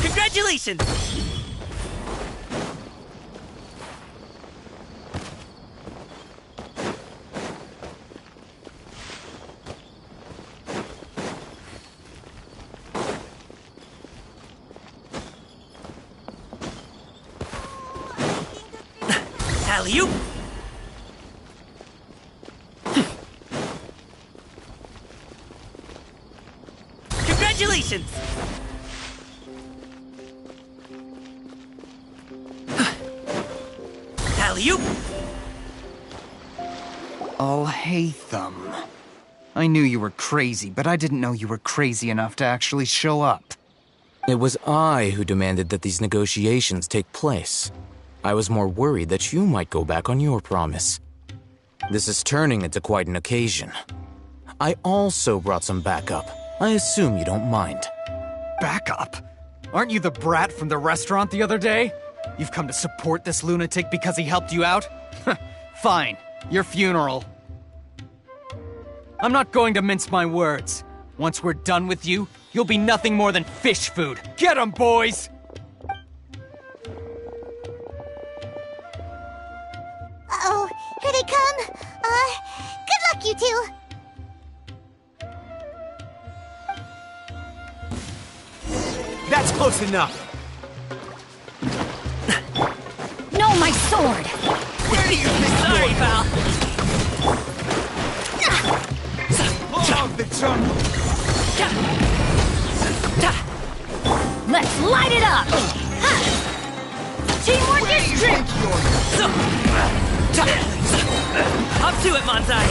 Congratulations! Alley-oop! Congratulations! Alley-oop! Oh, Hatham. I knew you were crazy, but I didn't know you were crazy enough to actually show up. It was I who demanded that these negotiations take place. I was more worried that you might go back on your promise. This is turning into quite an occasion. I also brought some backup. I assume you don't mind. Backup? Aren't you the brat from the restaurant the other day? You've come to support this lunatic because he helped you out? Fine, your funeral. I'm not going to mince my words. Once we're done with you, you'll be nothing more than fish food. Get 'em, boys! Uh-oh, here they come. Good luck, you two. That's close enough. No, my sword! Where do you think? Sorry, pal. Oh, the jungle. Let's light it up! Teamwork is trick! Up to it, Manzai!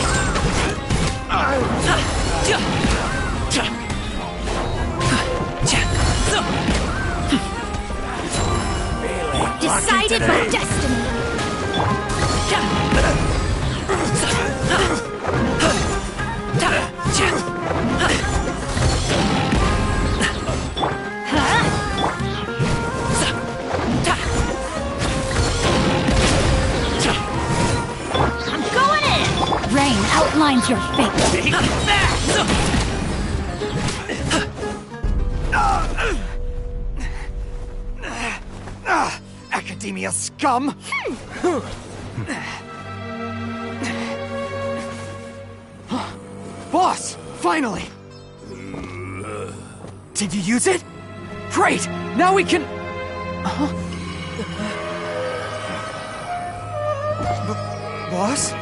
Decided by destiny! I'm going in! Rain outlines your fate. Academia scum! Boss! Finally! Did you use it? Great! Now we can... Boss? Boss!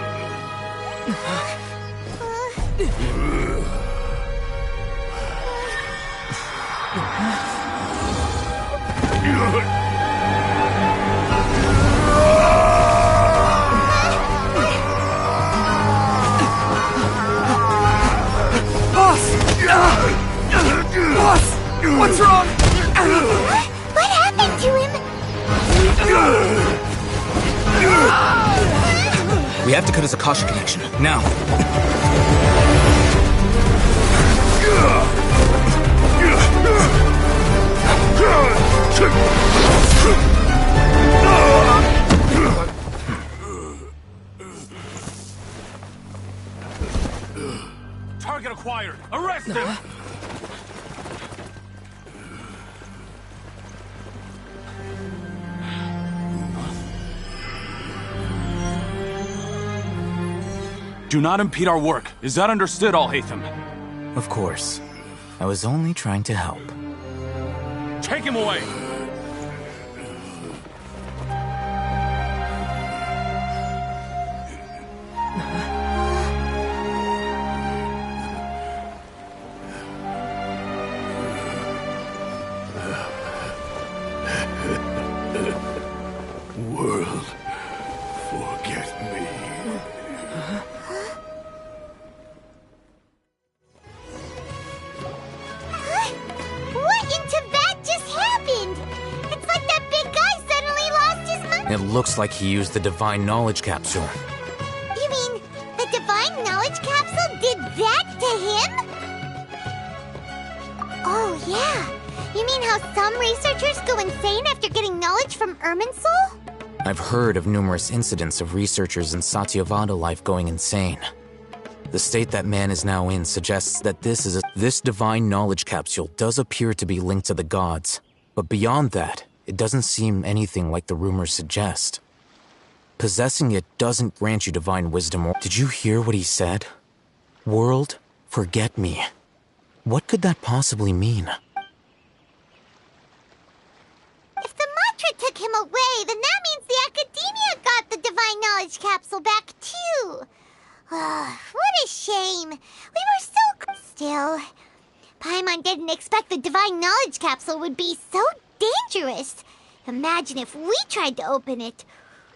What's wrong? What happened to him? We have to cut his Akasha connection, now. Target acquired. Arrest him. Do not impede our work. Is that understood, Al-Haytham? Of course. I was only trying to help. Take him away! World, forget me. What in Tibet just happened? It's like that big guy suddenly lost his mind. It looks like he used the Divine Knowledge Capsule. You mean the Divine Knowledge Capsule did that to him? Oh, yeah. You mean how some researchers go insane after getting knowledge from Irminsul? I've heard of numerous incidents of researchers in Satyavada life going insane. The state that man is now in suggests that this divine knowledge capsule does appear to be linked to the gods, but beyond that, it doesn't seem anything like the rumors suggest. Possessing it doesn't grant you divine wisdom or— Did you hear what he said? World, forget me. What could that possibly mean? If the mantra took him away, then that means the Academia got the Divine Knowledge Capsule back, too. What a shame. We were so... Still, Paimon didn't expect the Divine Knowledge Capsule would be so dangerous. Imagine if we tried to open it.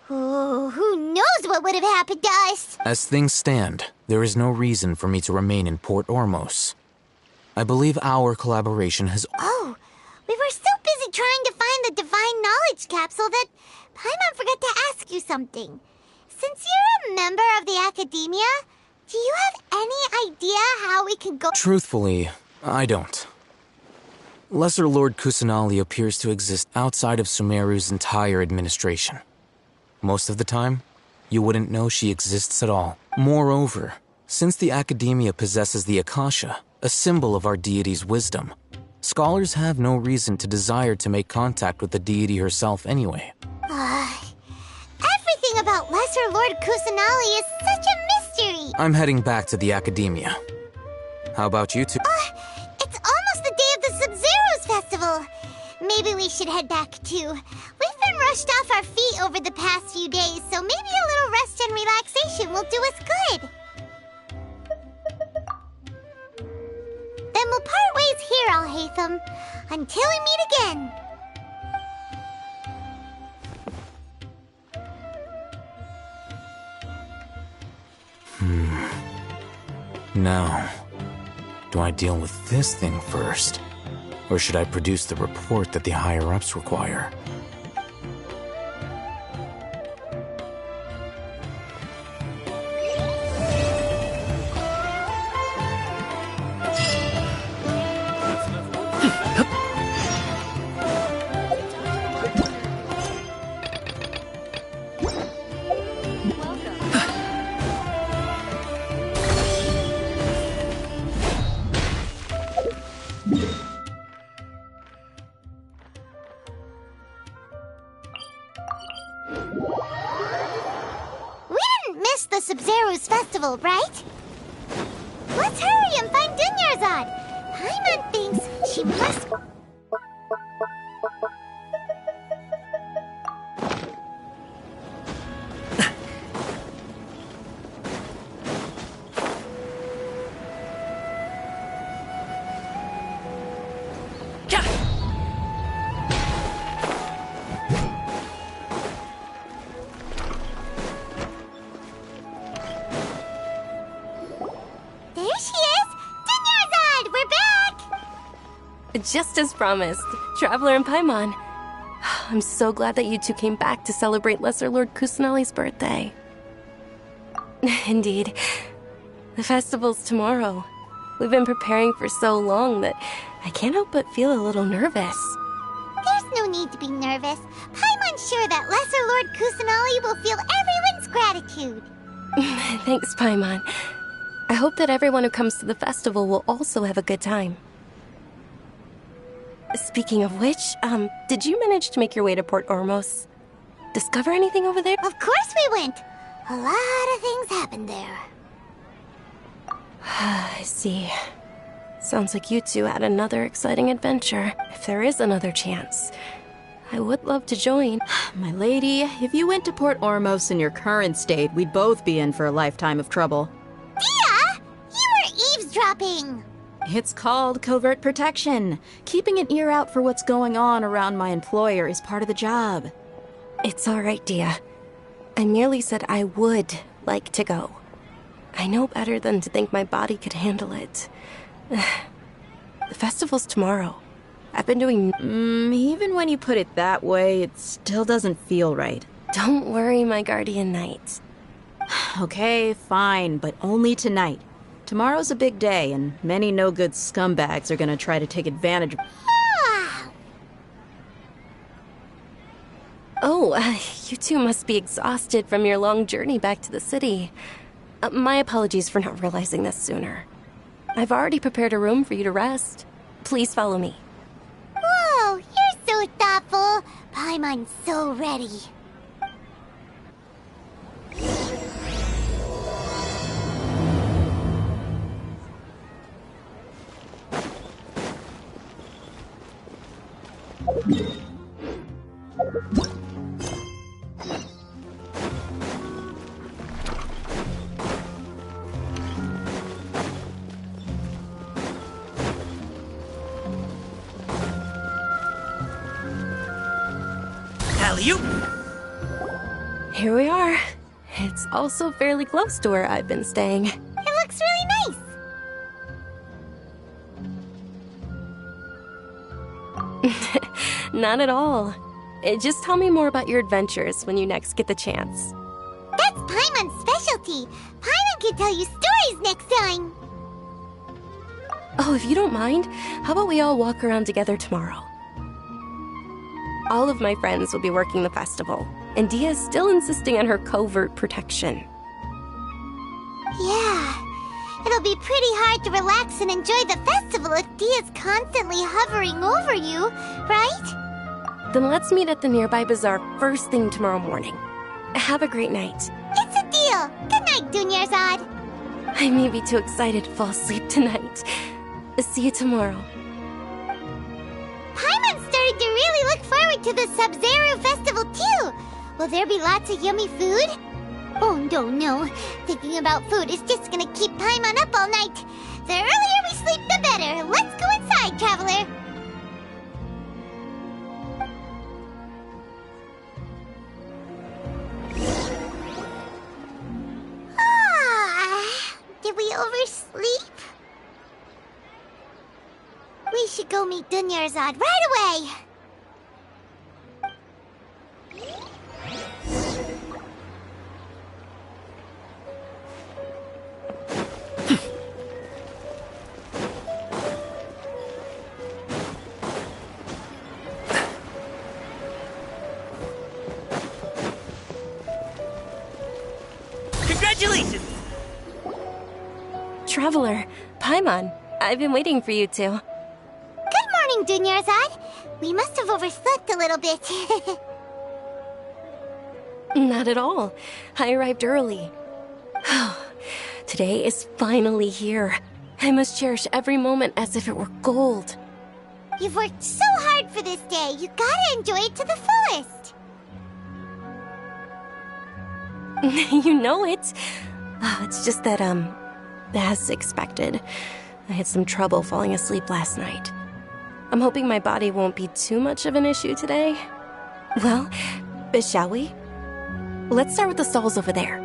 Oh, who knows what would have happened to us? As things stand, there is no reason for me to remain in Port Ormos. I believe our collaboration has... Oh, we were so busy trying to find the Divine Knowledge Capsule that Paimon forgot to ask you something. Since you're a member of the Academia, do you have any idea how we can go— Truthfully, I don't. Lesser Lord Kusanali appears to exist outside of Sumeru's entire administration. Most of the time, you wouldn't know she exists at all. Moreover, since the Academia possesses the Akasha, a symbol of our deity's wisdom, scholars have no reason to desire to make contact with the deity herself anyway. Everything about Lesser Lord Kusanali is such a mystery! I'm heading back to the Academia. How about you two? It's almost the day of the Sub-Zero's festival. Maybe we should head back too. We've been rushed off our feet over the past few days, so maybe a little rest and relaxation will do us good. Then we'll part ways here, Alhaitham, until we meet again. Now, do I deal with this thing first? Or should I produce the report that the higher-ups require? The Sub-Zero's festival, right? Let's hurry and find Dunyarzad. Paimon thinks she must... Just as promised, Traveler and Paimon. I'm so glad that you two came back to celebrate Lesser Lord Kusanali's birthday. Indeed. The festival's tomorrow. We've been preparing for so long that I can't help but feel a little nervous. There's no need to be nervous. Paimon's sure that Lesser Lord Kusanali will feel everyone's gratitude. Thanks, Paimon. I hope that everyone who comes to the festival will also have a good time. Speaking of which, did you manage to make your way to Port Ormos? Discover anything over there? Of course we went! A lot of things happened there. I see. Sounds like you two had another exciting adventure. If there is another chance, I would love to join. My lady, if you went to Port Ormos in your current state, we'd both be in for a lifetime of trouble. Dia! You were eavesdropping! It's called covert protection. Keeping an ear out for what's going on around my employer is part of the job. It's all right, Dia. I merely said I would like to go. I know better than to think my body could handle it. The festival's tomorrow. I've been doing... Even when you put it that way, it still doesn't feel right. Don't worry, my guardian knight. Okay, fine, but only tonight. Tomorrow's a big day, and many no-good scumbags are gonna try to take advantage of... Oh, you two must be exhausted from your long journey back to the city. My apologies for not realizing this sooner. I've already prepared a room for you to rest. Please follow me. Whoa, you're so thoughtful. Paimon's so ready. Alley-oop! Here we are. It's also fairly close to where I've been staying. It looks really nice. Not at all. Just tell me more about your adventures when you next get the chance. That's Paimon's specialty. Paimon can tell you stories next time. Oh, if you don't mind, how about we all walk around together tomorrow? All of my friends will be working the festival, and Dia is still insisting on her covert protection. Yeah, it'll be pretty hard to relax and enjoy the festival if Dia's constantly hovering over you, right? Then let's meet at the nearby bazaar first thing tomorrow morning. Have a great night. It's a deal. Good night, Dunyarzad. I may be too excited to fall asleep tonight. See you tomorrow. Paimon's starting to really look forward to the Sumeru festival too. Will there be lots of yummy food? Oh no. Thinking about food is just gonna keep Paimon up all night. The earlier we sleep, the better. Let's go inside, traveler. Did we oversleep? We should go meet Dunyarzad right away. Congratulations! Traveler, Paimon, I've been waiting for you two. Good morning, Dunyarzad. We must have overslept a little bit. Not at all. I arrived early. Today is finally here. I must cherish every moment as if it were gold. You've worked so hard for this day. You gotta enjoy it to the fullest. You know it. It's just that, as expected, I had some trouble falling asleep last night. I'm hoping my body won't be too much of an issue today. Well, shall we? Let's start with the stalls over there.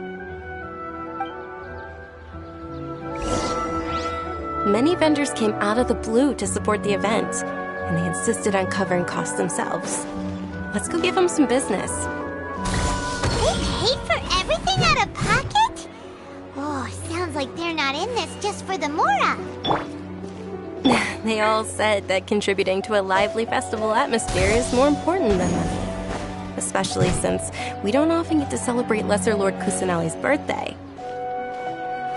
Many vendors came out of the blue to support the event, and they insisted on covering costs themselves. Let's go give them some business. They paid for everything out of pocket? Oh, sounds like they're not in this just for the Mora. They all said that contributing to a lively festival atmosphere is more important than money. Especially since we don't often get to celebrate Lesser Lord Kusanali's birthday.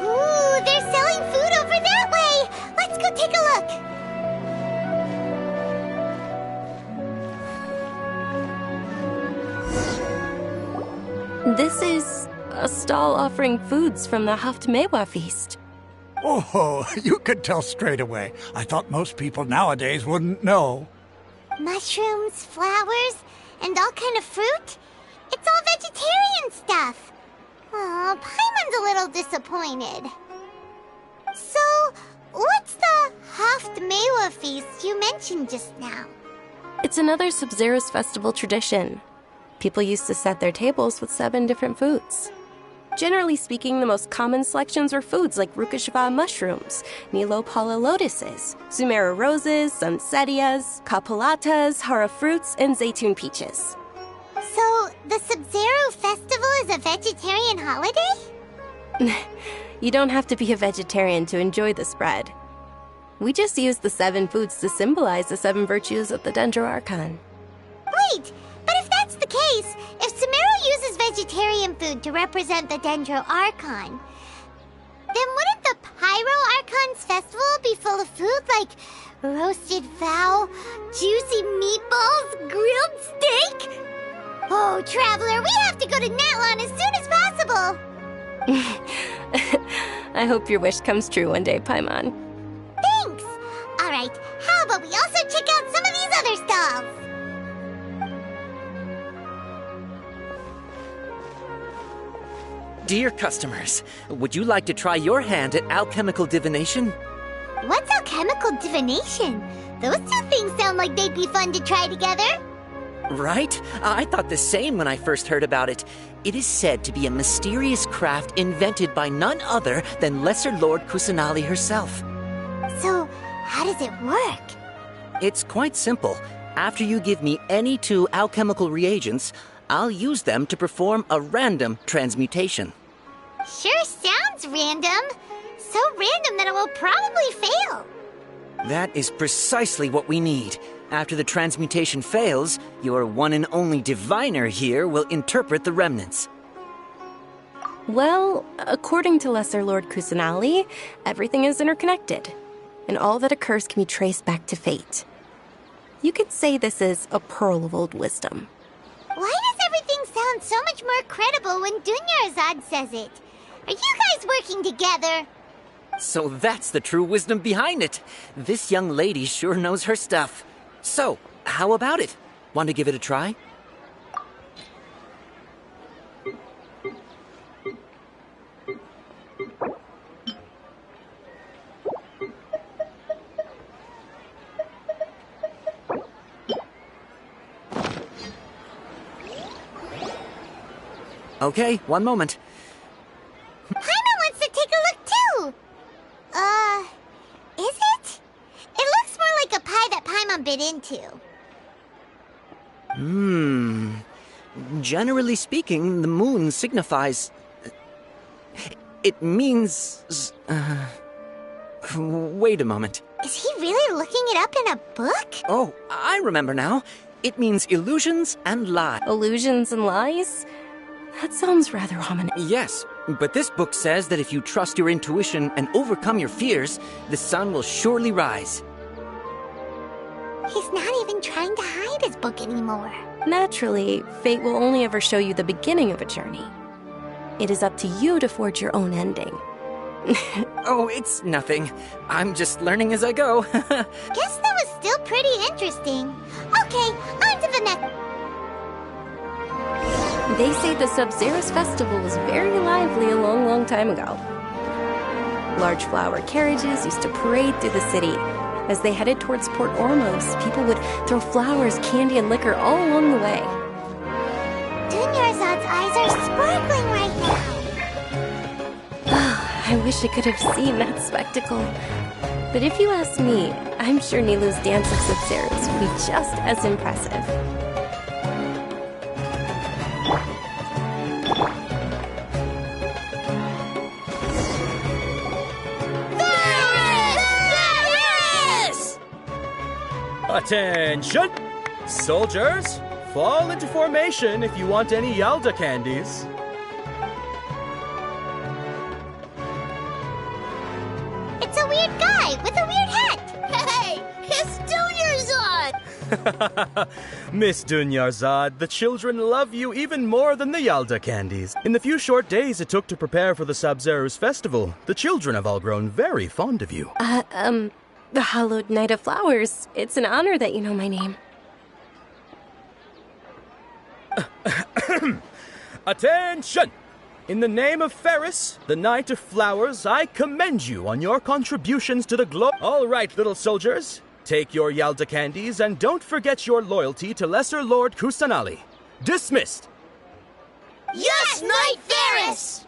Ooh, they're selling food over that way! Let's go take a look. This is a stall offering foods from the Haftmewa feast. Oh, you could tell straight away. I thought most people nowadays wouldn't know. Mushrooms, flowers, and all kind of fruit? It's all vegetarian stuff. Oh, Paimon's a little disappointed. So, what's the Haftmewa feast you mentioned just now? It's another Sub-Zero's festival tradition. People used to set their tables with 7 different foods. Generally speaking, the most common selections were foods like Rukashva mushrooms, Nilopala lotuses, Sumeru roses, Sunsetias, Kapalatas, Hara fruits, and Zaytun peaches. So, the Sub-Zero festival is a vegetarian holiday? You don't have to be a vegetarian to enjoy the spread. We just use the 7 foods to symbolize the 7 virtues of the Dendro Archon. Wait, but if that's the case, Archon food to represent the Dendro Archon. Then wouldn't the Pyro Archon's festival be full of food like roasted fowl, juicy meatballs, grilled steak? Oh, Traveler, we have to go to Natlon as soon as possible! I hope your wish comes true one day, Paimon. Thanks! Alright, how about we also check out some of these other stalls? Dear customers, would you like to try your hand at alchemical divination? What's alchemical divination? Those two things sound like they'd be fun to try together. Right? I thought the same when I first heard about it. It is said to be a mysterious craft invented by none other than Lesser Lord Kusanali herself. So, how does it work? It's quite simple. After you give me any 2 alchemical reagents, I'll use them to perform a random transmutation. Sure sounds random. So random that it will probably fail. That is precisely what we need. After the transmutation fails, your one and only diviner here will interpret the remnants. Well, according to Lesser Lord Kusanali, everything is interconnected, and all that occurs can be traced back to fate. You could say this is a pearl of old wisdom. Why does everything sound so much more credible when Dunyarzad says it? Are you guys working together? So that's the true wisdom behind it. This young lady sure knows her stuff. So, how about it? Want to give it a try? Okay, one moment. Paimon wants to take a look too! Is it? It looks more like a pie that Paimon bit into. Generally speaking, the moon signifies... It means... Wait a moment. Is he really looking it up in a book? Oh, I remember now. It means illusions and lies. Illusions and lies? That sounds rather ominous. Yes, but this book says that if you trust your intuition and overcome your fears, the sun will surely rise. He's not even trying to hide his book anymore. Naturally, fate will only ever show you the beginning of a journey. It is up to you to forge your own ending. Oh, it's nothing. I'm just learning as I go. Guess that was still pretty interesting. Okay, on to the next. They say the Sub-Zerus festival was very lively a long, long time ago. Large flower carriages used to parade through the city. As they headed towards Port Ormos, people would throw flowers, candy, and liquor all along the way. Dunyarzad's eyes are sparkling right now. I wish I could have seen that spectacle. But if you ask me, I'm sure Nilou's dance of Sub-Zerus would be just as impressive. Attention! Soldiers, fall into formation if you want any Yalda candies. It's a weird guy with a weird hat. Hey, it's Dunyarzad! Miss Dunyarzad, the children love you even more than the Yalda candies. In the few short days it took to prepare for the Sub-Zerus festival, the children have all grown very fond of you. The Hallowed Knight of Flowers. It's an honor that you know my name. Attention! In the name of Ferris, the Knight of Flowers, I commend you on your contributions to the globe. All right, little soldiers, take your Yalda candies and don't forget your loyalty to Lesser Lord Kusanali. Dismissed! Yes, Knight Ferris!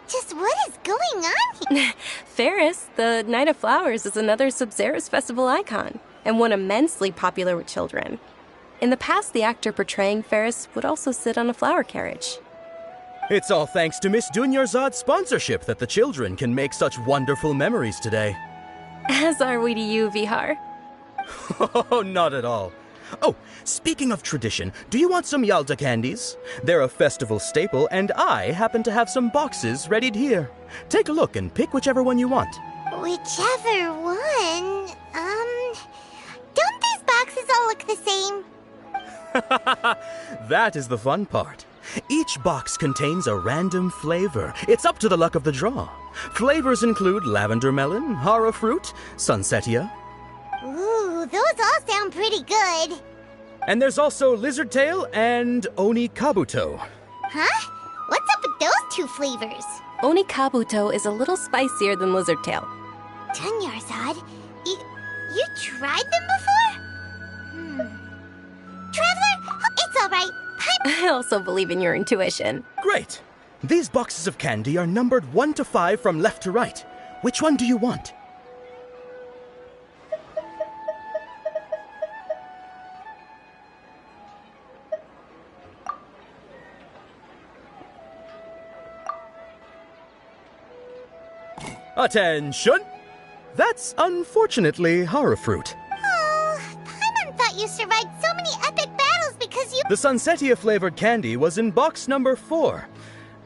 Just what is going on here? Ferris, the Knight of Flowers, is another Sub-Zerus festival icon, and one immensely popular with children. In the past, the actor portraying Ferris would also sit on a flower carriage. It's all thanks to Miss Dunyarzad's sponsorship that the children can make such wonderful memories today. As are we to you, Vihar. Oh, not at all. Oh, speaking of tradition, do you want some Yalta candies? They're a festival staple, and I happen to have some boxes readied here. Take a look and pick whichever one you want. Whichever one? Don't these boxes all look the same? That is the fun part. Each box contains a random flavor. It's up to the luck of the draw. Flavors include lavender melon, hara fruit, sunsetia. Ooh, those all sound pretty good. And there's also lizard tail and oni kabuto. Huh? What's up with those two flavors? Onikabuto is a little spicier than lizard tail. Dunyarzad, you tried them before? Traveler, it's all right. I also believe in your intuition. Great! These boxes of candy are numbered 1 to 5 from left to right. Which one do you want? Attention! That's unfortunately hara fruit. Oh, Paimon thought you survived so many epic battles because you... The sunsetia flavored candy was in box number 4.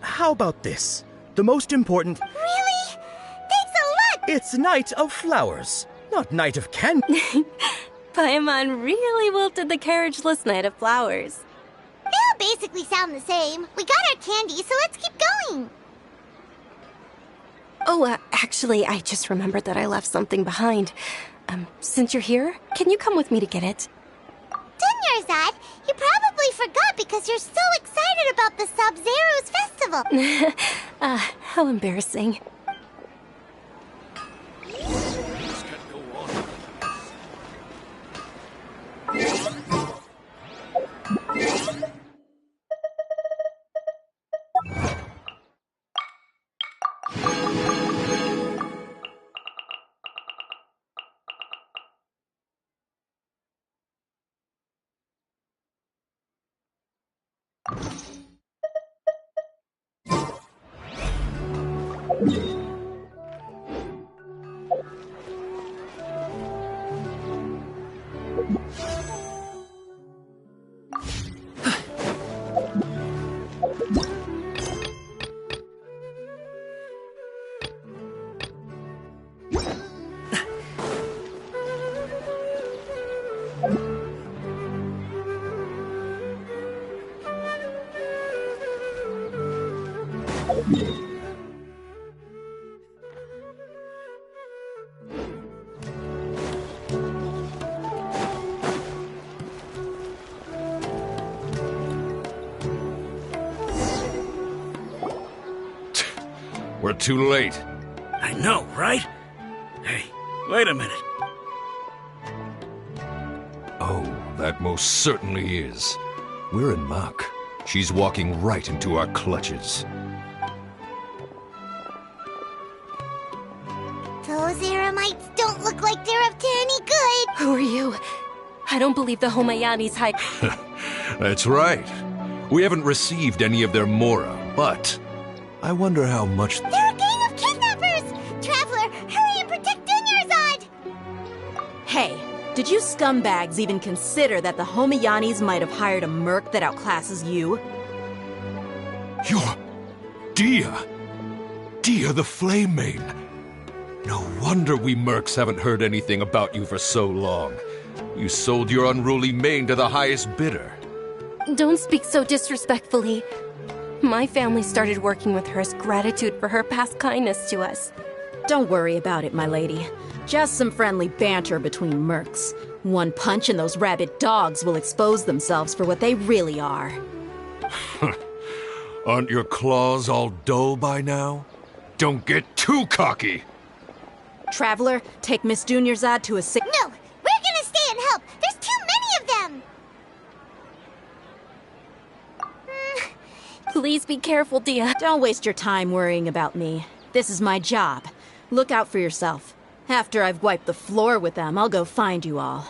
How about this? The most important... Really? Thanks a lot! It's Night of Flowers, not Night of Candy. Paimon really wilted the carriageless Night of Flowers. They all basically sound the same. We got our candy, so let's keep going. Oh, actually, I just remembered that I left something behind. Since you're here, can you come with me to get it? Dunyarzad, you probably forgot because you're so excited about the Sub-Zero's festival. How embarrassing. We're too late. I know, right? Hey, wait a minute. Oh, that most certainly is. We're in muck. She's walking right into our clutches. Those Eremites don't look like they're up to any good. Who are you? I don't believe the Homayani's hide. That's right. We haven't received any of their mora, but I wonder how much... They're a gang of kidnappers! Traveler, hurry and protect Dunyarzad! Hey, did you scumbags even consider that the Homayanis might have hired a merc that outclasses you? You're... Dia! Dia the Flame Main! No wonder we mercs haven't heard anything about you for so long. You sold your unruly mane to the highest bidder. Don't speak so disrespectfully. My family started working with her as gratitude for her past kindness to us. Don't worry about it, my lady. Just some friendly banter between mercs. One punch and those rabid dogs will expose themselves for what they really are. Aren't your claws all dull by now? Don't get too cocky! Traveler, take Miss Dunyarzad to a sick... No! We're gonna stay and help! There's too many of them! Please be careful, Dia. Don't waste your time worrying about me. This is my job. Look out for yourself. After I've wiped the floor with them, I'll go find you all.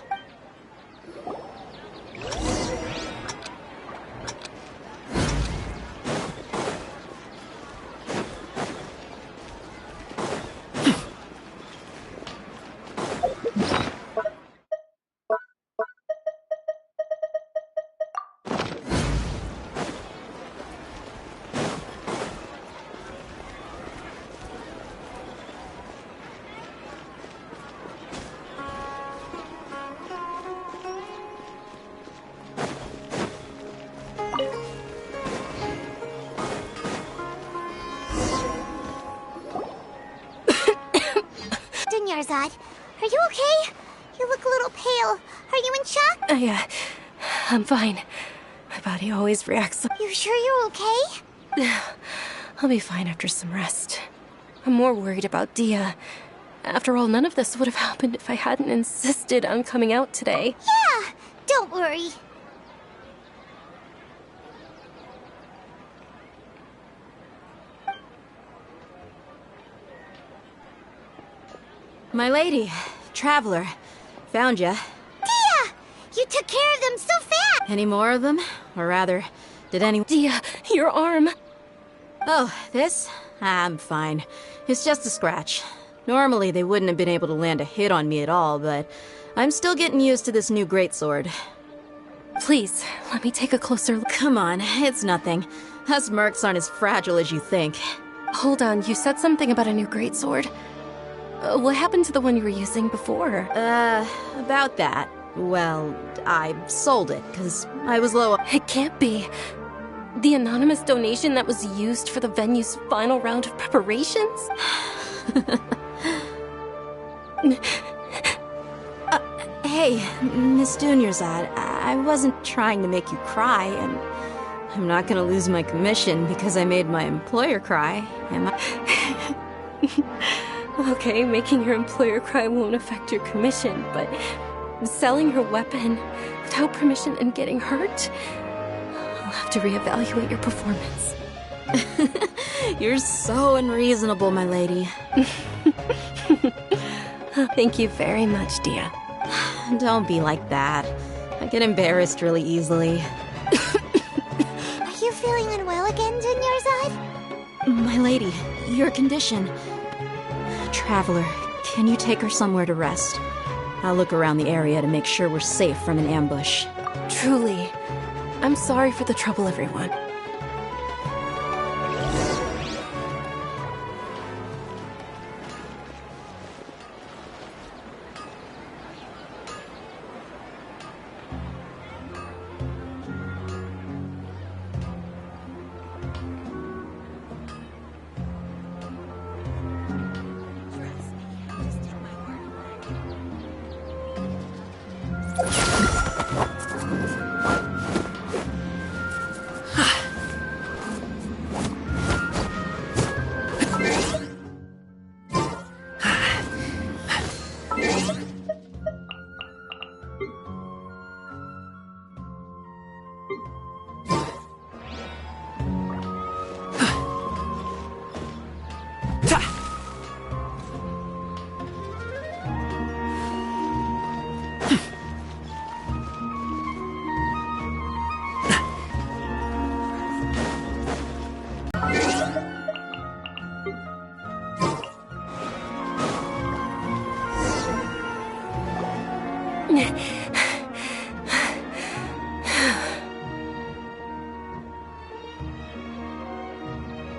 Dunyarzad. Are you okay? You look a little pale. Are you in shock? I'm fine. My body always reacts. You sure you're okay? I'll be fine after some rest. I'm more worried about Dia. After all, none of this would have happened if I hadn't insisted on coming out today. Yeah, don't worry. My lady, traveler, found ya. Dia! You took care of them so fast! Any more of them? Or rather, did anyone— Dia, your arm! Oh, this? I'm fine. It's just a scratch. Normally, they wouldn't have been able to land a hit on me at all, but I'm still getting used to this new greatsword. Please, let me take a closer look. Come on, it's nothing. Us mercs aren't as fragile as you think. Hold on, you said something about a new greatsword. What happened to the one you were using before? About that. Well, I sold it, because I was low. It can't be. The anonymous donation that was used for the venue's final round of preparations? Hey, Miss Dunyarzad, I wasn't trying to make you cry, and I'm not gonna lose my commission because I made my employer cry, am I? Okay, making your employer cry won't affect your commission, but selling your weapon without permission and getting hurt? I'll have to reevaluate your performance. You're so unreasonable, my lady. Thank you very much, Dia. Don't be like that. I get embarrassed really easily. Are you feeling unwell again, Dunyarzad? My lady, your condition. Traveler, can you take her somewhere to rest? I'll look around the area to make sure we're safe from an ambush. Truly. I'm sorry for the trouble, everyone.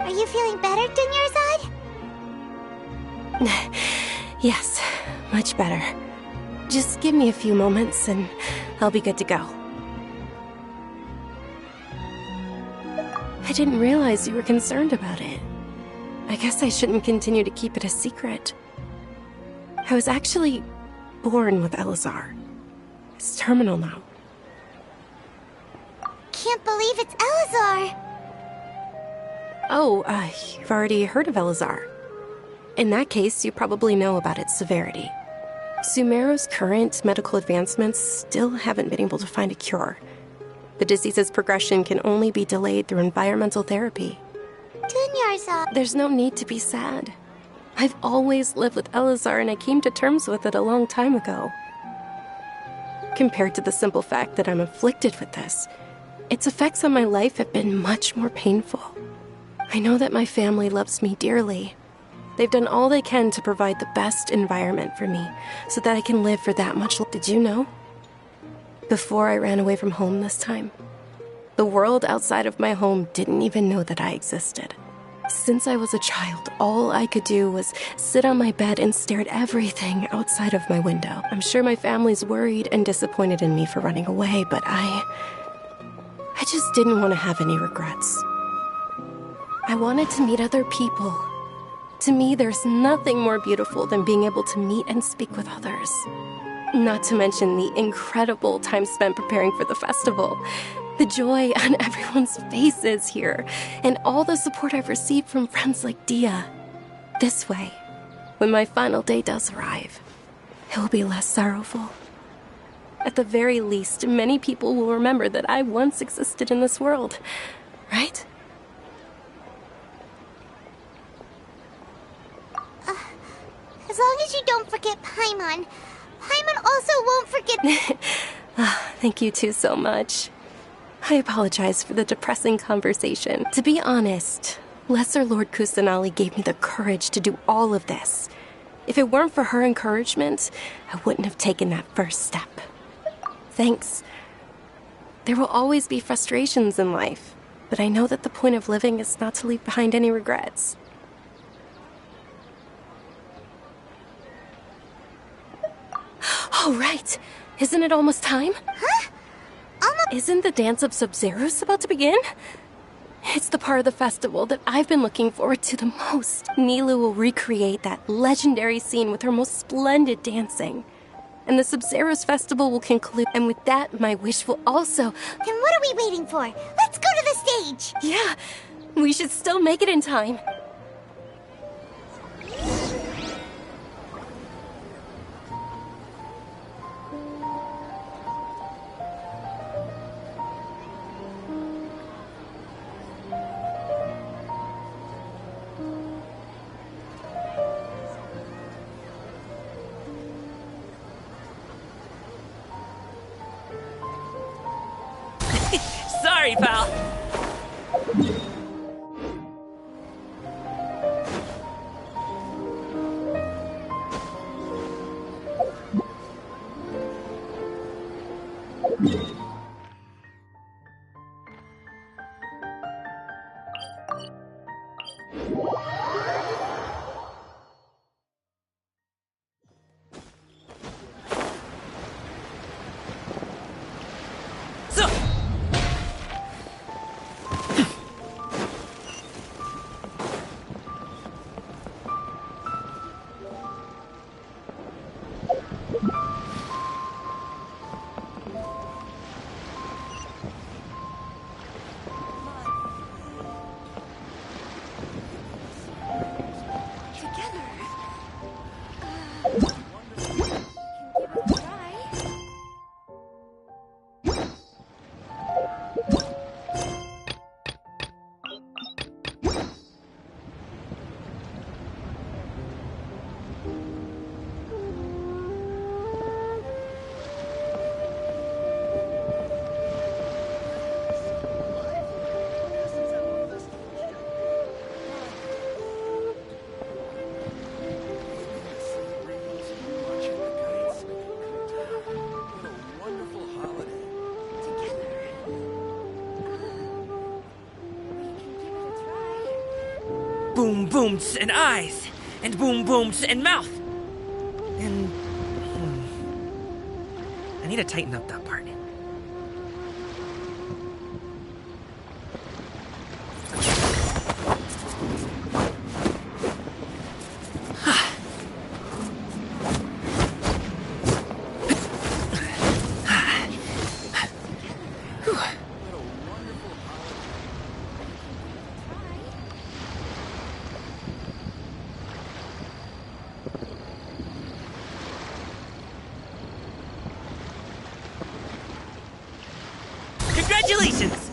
Are you feeling better, Dunyarzad? Yes, much better. Just give me a few moments and I'll be good to go. I didn't realize you were concerned about it. I guess I shouldn't continue to keep it a secret. I was actually born with Elazar. It's terminal now. Can't believe it's Elazar! Oh, you've already heard of Elazar. In that case, you probably know about its severity. Sumeru's current medical advancements still haven't been able to find a cure. The disease's progression can only be delayed through environmental therapy. Dunyarzad. There's no need to be sad. I've always lived with Elazar and I came to terms with it a long time ago. Compared to the simple fact that I'm afflicted with this, its effects on my life have been much more painful. I know that my family loves me dearly. They've done all they can to provide the best environment for me so that I can live for that much longer. Did you know? Before I ran away from home this time, the world outside of my home didn't even know that I existed. Since I was a child, all I could do was sit on my bed and stare at everything outside of my window. I'm sure my family's worried and disappointed in me for running away, but I just didn't want to have any regrets. I wanted to meet other people, To me, there's nothing more beautiful than being able to meet and speak with others. Not to mention the incredible time spent preparing for the festival. The joy on everyone's faces here, and all the support I've received from friends like Dia. This way, when my final day does arrive, it will be less sorrowful. At the very least, many people will remember that I once existed in this world, right? As long as you don't forget Paimon. Paimon also won't forget... Thank you two so much. I apologize for the depressing conversation. To be honest, Lesser Lord Kusanali gave me the courage to do all of this. If it weren't for her encouragement, I wouldn't have taken that first step. Thanks. There will always be frustrations in life, but I know that the point of living is not to leave behind any regrets. Oh, right. Isn't it almost time? Huh? Isn't the dance of Sub-Zeros about to begin? It's the part of the festival that I've been looking forward to the most. Nilu will recreate that legendary scene with her most splendid dancing. And the Sub-Zeros festival will conclude. And with that, my wish will also... Then what are we waiting for? Let's go to the stage! Yeah, we should still make it in time. Sorry, pal. Boom booms and eyes, and boom booms and mouth. And... I need to tighten up that part. Congratulations!